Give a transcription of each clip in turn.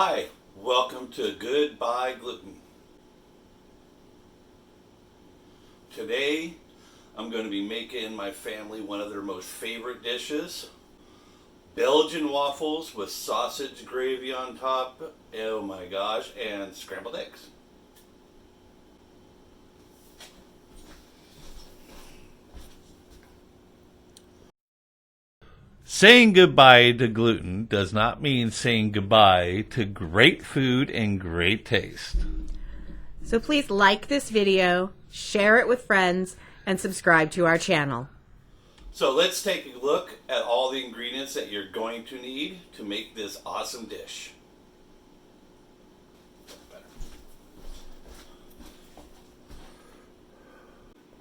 Hi, welcome to Goodbye Gluten. Today I'm going to be making my family one of their most favorite dishes, Belgian waffles with sausage gravy on top, oh my gosh, and scrambled eggs. Saying goodbye to gluten does not mean saying goodbye to great food and great taste. So please like this video, share it with friends, and subscribe to our channel. So let's take a look at all the ingredients that you're going to need to make this awesome dish.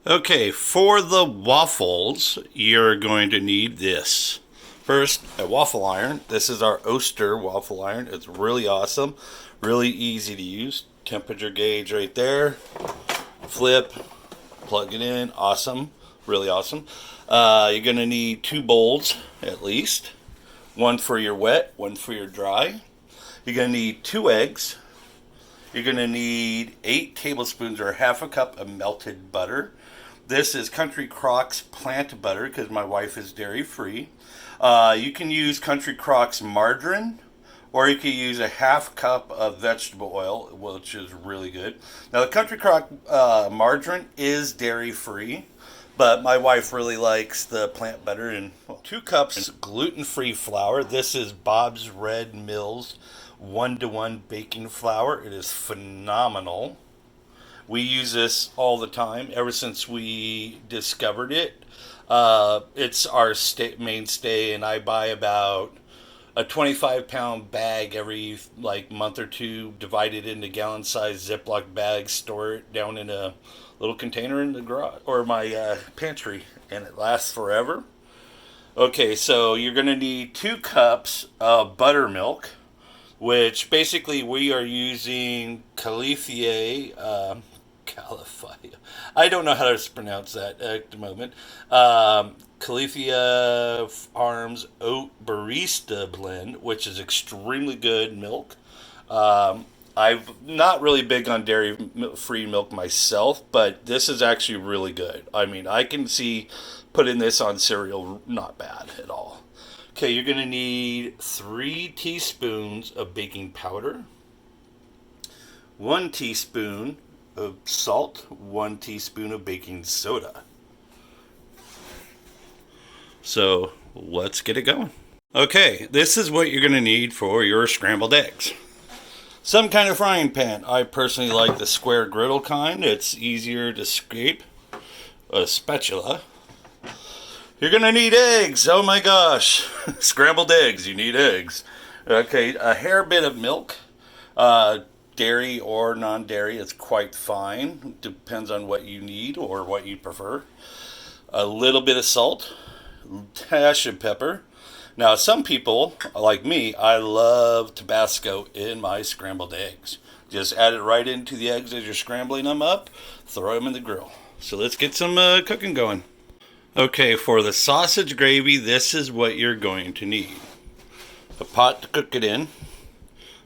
Okay, for the waffles, you're going to need this. First, a waffle iron. This is our Oster waffle iron. It's really awesome, really easy to use. Temperature gauge right there. Flip, plug it in. Awesome, really awesome. You're going to need 2 bowls at least. One for your wet, one for your dry. You're going to need 2 eggs. You're going to need 8 tablespoons or half a cup of melted butter. This is Country Crock's plant butter because my wife is dairy free. You can use Country Crock's margarine, or you can use a half cup of vegetable oil, which is really good. Now, the Country Crock margarine is dairy free, but my wife really likes the plant butter. And 2 cups gluten-free flour. This is Bob's Red Mill's 1-to-1 baking flour. It is phenomenal. We use this all the time ever since we discovered it. It's our mainstay, and I buy about a 25-pound bag every month or two, divide it into gallon-sized Ziploc bags, store it down in a little container in the garage or my pantry, and it lasts forever. Okay, so you're going to need 2 cups of buttermilk, which basically we are using Califia. I don't know how to pronounce that at the moment. Califia Farms Oat Barista Blend, which is extremely good milk. I'm not really big on dairy-free milk myself, but this is actually really good. I mean, I can see putting this on cereal not bad at all. Okay, you're going to need 3 teaspoons of baking powder, 1 teaspoon of salt, 1 teaspoon of baking soda. So let's get it going. Okay, this is what you're going to need for your scrambled eggs. Some kind of frying pan. I personally like the square griddle kind. It's easier to scrape. A spatula. You're going to need eggs. Oh my gosh. Scrambled eggs. You need eggs. Okay, a hair bit of milk. Dairy or non-dairy is quite fine. Depends on what you need or what you prefer. A little bit of salt. Dash of pepper. Now, some people, like me, I love Tabasco in my scrambled eggs. Just add it right into the eggs as you're scrambling them up. Throw them in the grill. So let's get some cooking going. Okay, for the sausage gravy, this is what you're going to need. A pot to cook it in.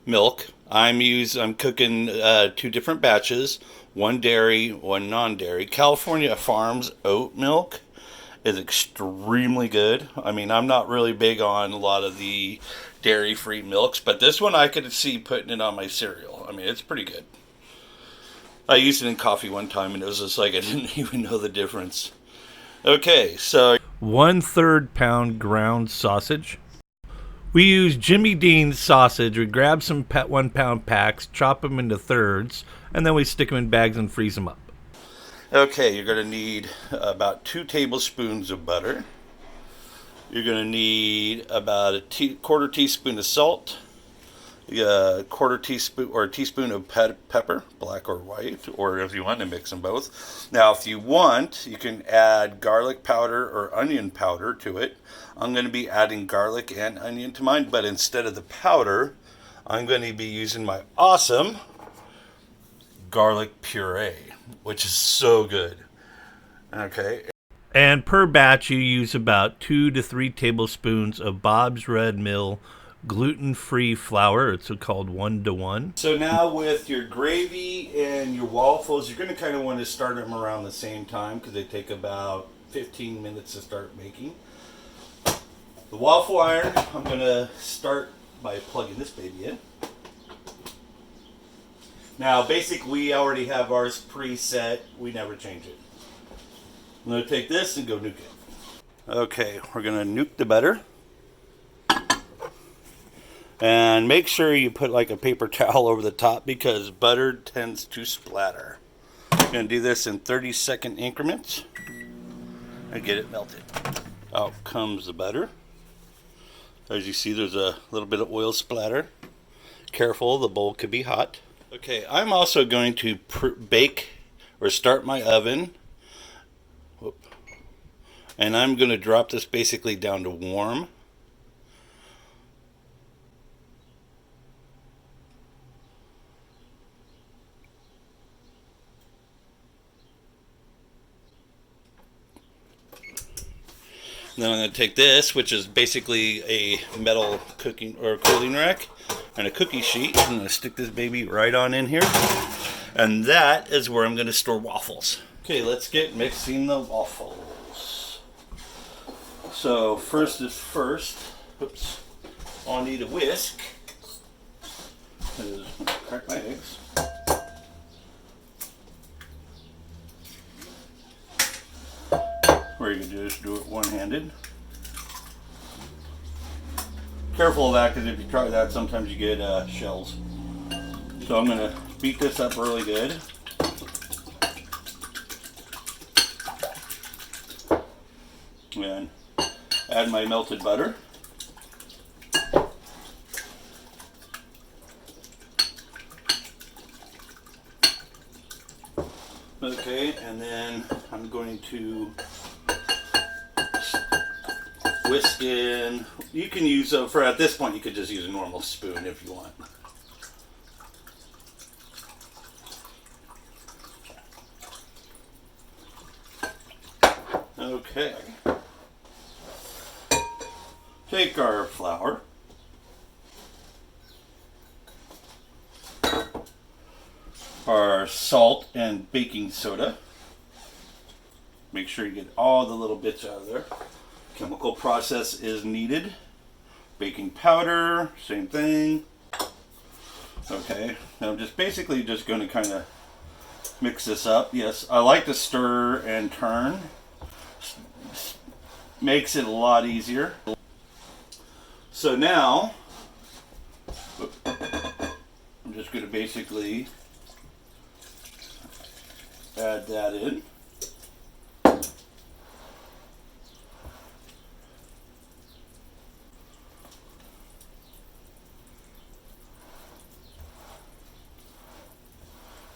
Milk. I'm cooking 2 different batches, 1 dairy, 1 non-dairy. California Farms oat milk is extremely good. I mean, I'm not really big on a lot of the dairy-free milks, but this one I could see putting it on my cereal. I mean, it's pretty good. I used it in coffee one time, and it was just like I didn't even know the difference. Okay, so 1/3 pound ground sausage. We use Jimmy Dean's sausage. We grab some 1-pound packs, chop them into thirds, and then we stick them in bags and freeze them up. Okay, you're going to need about 2 tablespoons of butter. You're going to need about a quarter teaspoon of salt, a quarter teaspoon or a teaspoon of pepper, black or white, or if you want to mix them both. Now, if you want, you can add garlic powder or onion powder to it. I'm going to be adding garlic and onion to mine, but instead of the powder, I'm going to be using my awesome garlic puree, which is so good. Okay. And per batch, you use about 2 to 3 tablespoons of Bob's Red Mill gluten-free flour. It's called 1-to-1. So now with your gravy and your waffles, you're going to kind of want to start them around the same time because they take about 15 minutes to start making. The waffle iron, I'm going to start by plugging this baby in. Now, basically, we already have ours preset. We never change it. I'm going to take this and go nuke it. Okay, we're going to nuke the butter. And make sure you put like a paper towel over the top because butter tends to splatter. I'm going to do this in 30-second increments and get it melted. Out comes the butter. As you see, there's a little bit of oil splatter. Careful, the bowl could be hot. Okay, I'm also going to bake or start my oven. Whoop. And I'm going to drop this basically down to warm. Then I'm going to take this, which is basically a metal cooking or cooling rack, and a cookie sheet. I'm going to stick this baby right on in here. And that is where I'm going to store waffles. Okay, let's get mixing the waffles. So first is first. Oops. I'll need a whisk. Crack my eggs. What you can do is do it one-handed. Careful of that because if you try that, sometimes you get shells. So I'm going to beat this up really good. And add my melted butter. Okay, and then I'm going to whisk in. You can use for at this point you could just use a normal spoon if you want. Okay. Take our flour. Our salt and baking soda. Make sure you get all the little bits out of there. Chemical process is needed. Baking powder, same thing. Okay, now I'm just basically just going to kind of mix this up. Yes, I like to stir and turn. Makes it a lot easier. So now, I'm just going to basically add that in.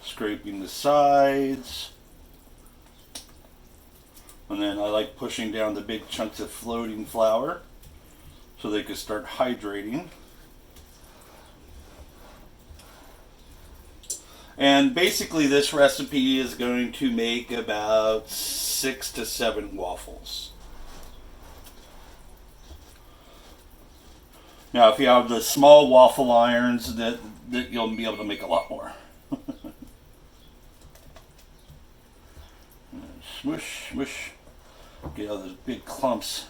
Scraping the sides. And then I like pushing down the big chunks of floating flour so they can start hydrating. And basically this recipe is going to make about 6 to 7 waffles. Now if you have the small waffle irons, that you'll be able to make a lot more. Smush, smush. Get all those big clumps.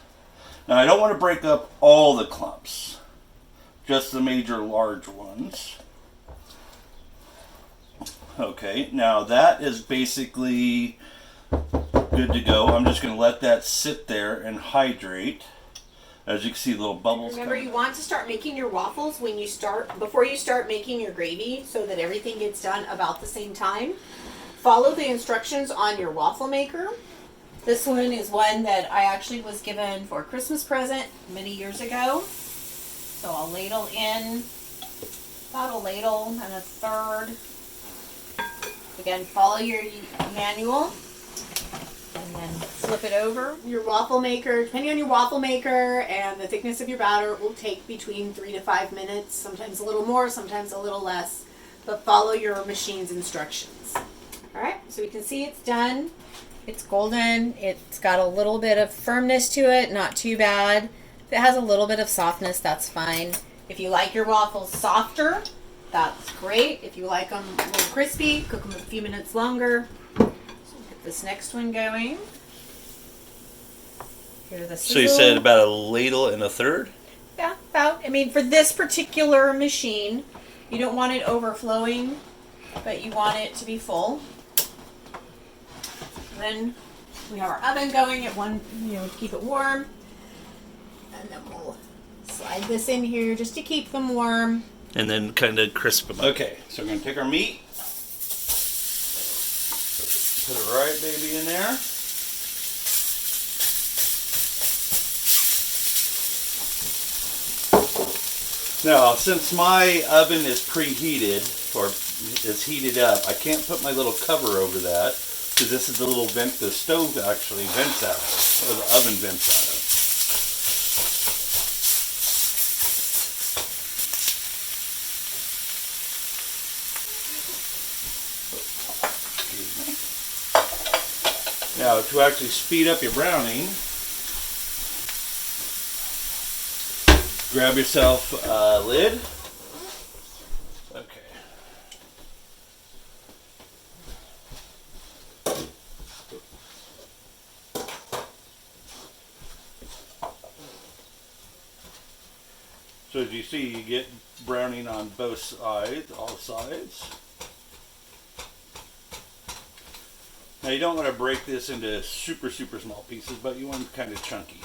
Now I don't want to break up all the clumps, just the major large ones. Okay, now that is basically good to go. I'm just going to let that sit there and hydrate. As you can see, little bubbles. Remember, you want to start making your waffles before you start making your gravy, so that everything gets done about the same time. Follow the instructions on your waffle maker. This one is one that I actually was given for a Christmas present many years ago. So I'll ladle in about a ladle and a third. Again, follow your manual and then flip it over. Your waffle maker, depending on your waffle maker and the thickness of your batter, will take between 3 to 5 minutes, sometimes a little more, sometimes a little less, but follow your machine's instructions. All right, so we can see it's done. It's golden. It's got a little bit of firmness to it, not too bad. If it has a little bit of softness, that's fine. If you like your waffles softer, that's great. If you like them a little crispy, cook them a few minutes longer. So get this next one going. Here are the So you said about a ladle and a third? Yeah, about. I mean, for this particular machine, you don't want it overflowing, but you want it to be full. And then we have our oven going at one, to keep it warm. And then we'll slide this in here just to keep them warm. And then kind of crisp them. Okay, so we're going to take our meat. Put it right baby in there. Now, since my oven is preheated, or is heated up, I can't put my little cover over that, because this is the little vent the stove actually vents out of, or the oven vents out of. Excuse me. Now, to actually speed up your browning, grab yourself a lid. Okay. So as you see, you get browning on both sides, all sides. Now you don't want to break this into super small pieces, but you want them kind of chunky.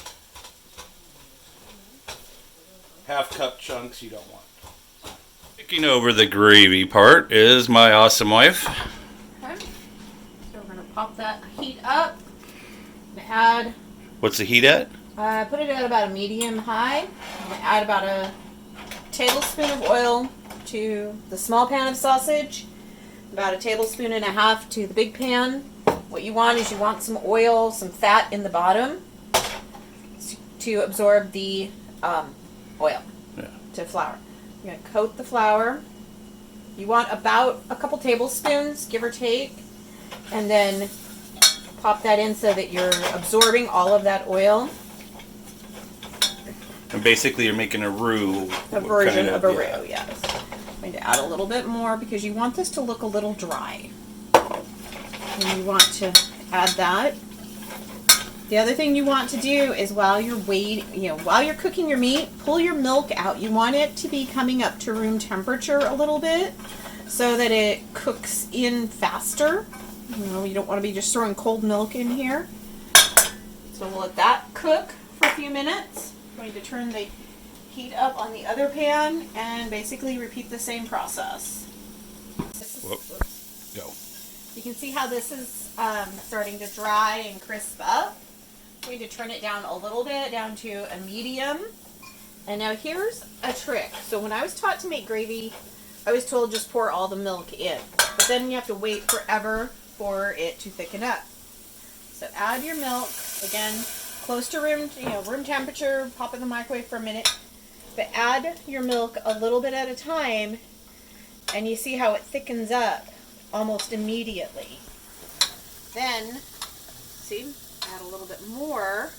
Half cup chunks you don't want. Taking over the gravy part is my awesome wife. Okay. So we're going to pop that heat up. Add. What's the heat at? Put it at about a medium high. I'm going to add about a tablespoon of oil to the small pan of sausage. About a tablespoon and a half to the big pan. What you want is you want some oil, some fat in the bottom to absorb the oil to flour. You're going to coat the flour. You want about a couple tablespoons, give or take, and then pop that in so that you're absorbing all of that oil. And basically you're making a roux. A version of a roux, yes. I'm going to add a little bit more because you want this to look a little dry. And you want to add that. The other thing you want to do is while you're while you're cooking your meat, pull your milk out. You want it to be coming up to room temperature a little bit so that it cooks in faster. You don't want to be just throwing cold milk in here. So we'll let that cook for a few minutes. I'm going to turn the heat up on the other pan and basically repeat the same process. Go. You can see how this is starting to dry and crisp up. I'm going to turn it down a little bit, down to a medium. And now here's a trick. So when I was taught to make gravy, I was told just pour all the milk in. But then you have to wait forever for it to thicken up. So add your milk, again, close to room temperature, pop it in the microwave for a minute. But add your milk a little bit at a time, and you see how it thickens up almost immediately. Then, see, add a little bit more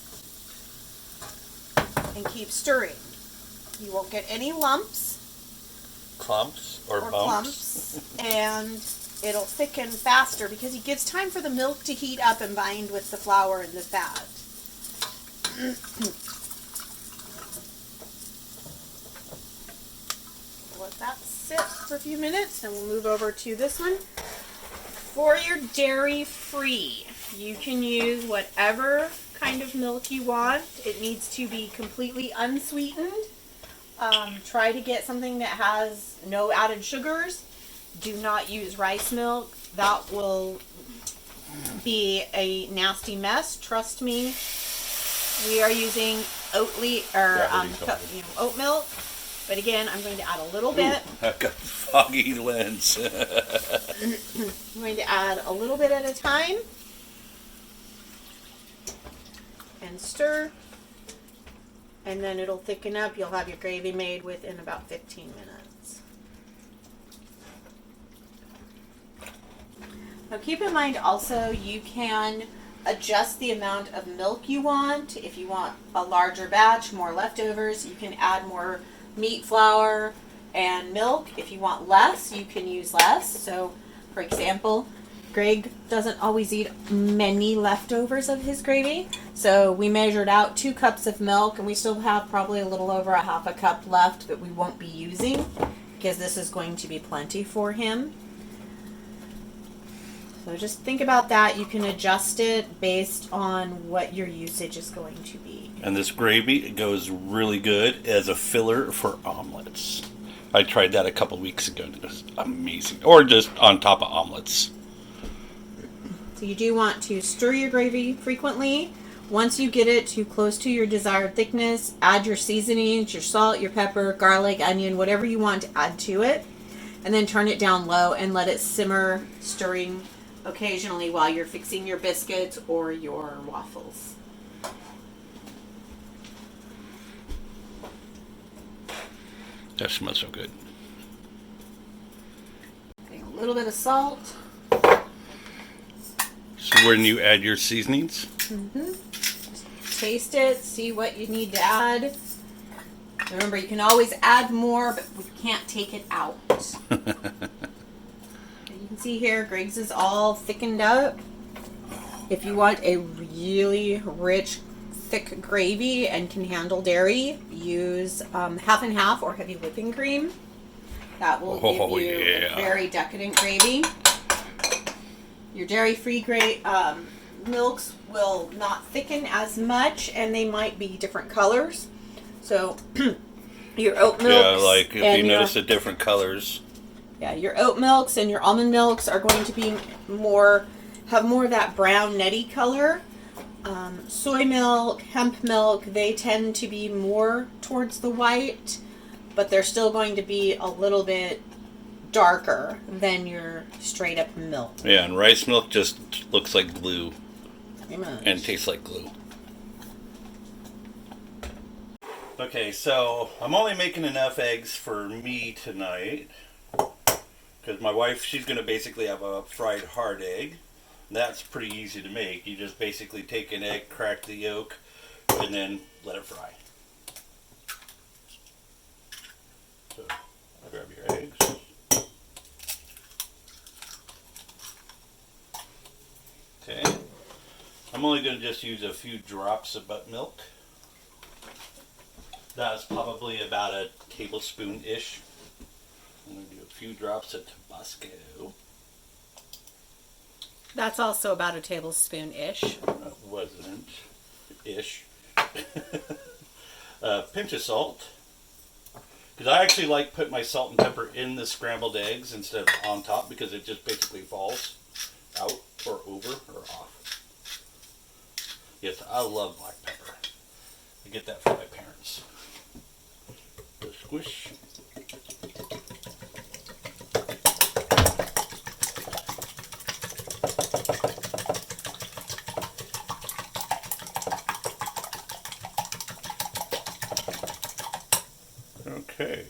and keep stirring. You won't get any lumps Clumps or bumps. clumps, and it'll thicken faster because it gives time for the milk to heat up and bind with the flour and the fat. Let that sit for a few minutes, and we'll move over to this one. For your dairy-free, you can use whatever kind of milk you want. It needs to be completely unsweetened. Try to get something that has no added sugars. Do not use rice milk. That will be a nasty mess. Trust me. We are using oat milk. But again, I'm going to add a little bit. I've got foggy lens. I'm going to add a little bit at a time. And stir. And then it'll thicken up. You'll have your gravy made within about 15 minutes. Now keep in mind also you can adjust the amount of milk you want. If you want a larger batch, more leftovers, you can add more meat flour, and milk. If you want less, you can use less. So, for example, Greg doesn't always eat many leftovers of his gravy. So we measured out 2 cups of milk, and we still have probably a little over a half a cup left that we won't be using because this is going to be plenty for him. So just think about that. You can adjust it based on what your usage is going to be. And this gravy goes really good as a filler for omelets. I tried that a couple weeks ago and it was amazing. Or just on top of omelets. So you do want to stir your gravy frequently. Once you get it to close to your desired thickness, add your seasonings, your salt, your pepper, garlic, onion, whatever you want to add to it. And then turn it down low and let it simmer, stirring occasionally while you're fixing your biscuits or your waffles. That smells so good. Adding a little bit of salt. So when you add your seasonings? Taste it, see what you need to add. Remember, you can always add more, but we can't take it out. You can see here, Greg's is all thickened up. If you want a really rich, thick gravy and can handle dairy, use half and half or heavy whipping cream. That will give you a very decadent gravy. Your dairy-free milks will not thicken as much, and they might be different colors. So your oat milks, Yeah, like if you notice the different colors. Yeah, your oat milks and your almond milks are going to be have more of that brown nutty color. Soy milk, hemp milk, they tend to be more towards the white, but they're still going to be a little bit darker than your straight up milk. Yeah, and rice milk just looks like glue. Pretty much. And tastes like glue. Okay, so I'm only making enough eggs for me tonight. Because my wife, she's going to basically have a fried hard egg. That's pretty easy to make. You just basically take an egg, crack the yolk, and then let it fry. So, grab your eggs. Okay. I'm only going to just use a few drops of buttermilk. That's probably about a tablespoon-ish. I'm going to do a few drops of Tabasco. That's also about a tablespoon-ish. That wasn't ish. Pinch of salt. Because I actually like putting my salt and pepper in the scrambled eggs instead of on top because it just basically falls out or over or off. Yes, I love black pepper. I get that from my parents. The squish. Okay.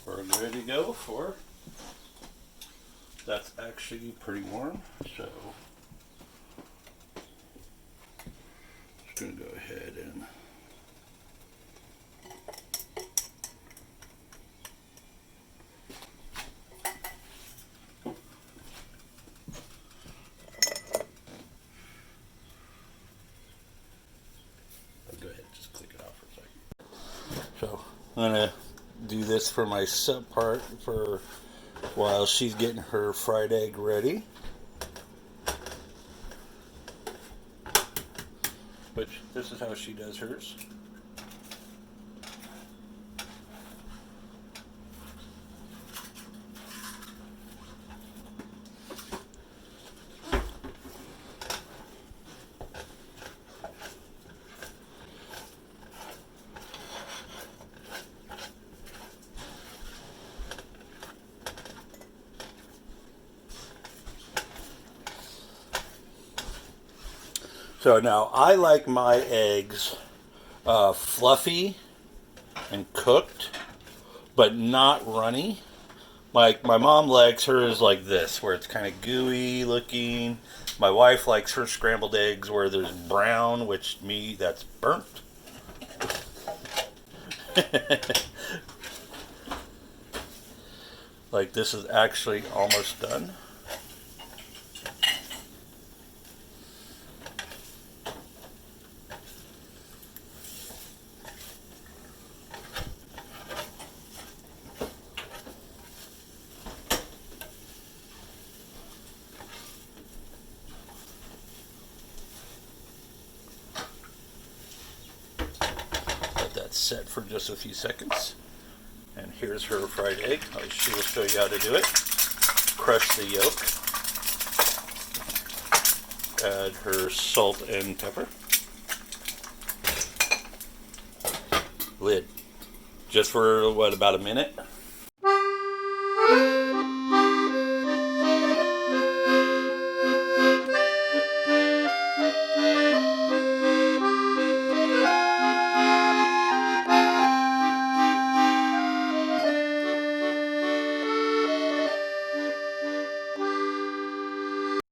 We're ready to go for. That's actually pretty warm, so just gonna go ahead and go ahead and just click it off for a second. So I'm gonna do this for my sub part for while she's getting her fried egg ready. Which, this is how she does hers. So now I like my eggs fluffy and cooked, but not runny. Like my mom likes hers like this, where it's kind of gooey looking, My wife likes her scrambled eggs where there's brown, which me, that's burnt. Like this is actually almost done. Let that set for just a few seconds. And here's her fried egg. She will show you how to do it. Crush the yolk. Add her salt and pepper. Lid. Just for, what, about a minute?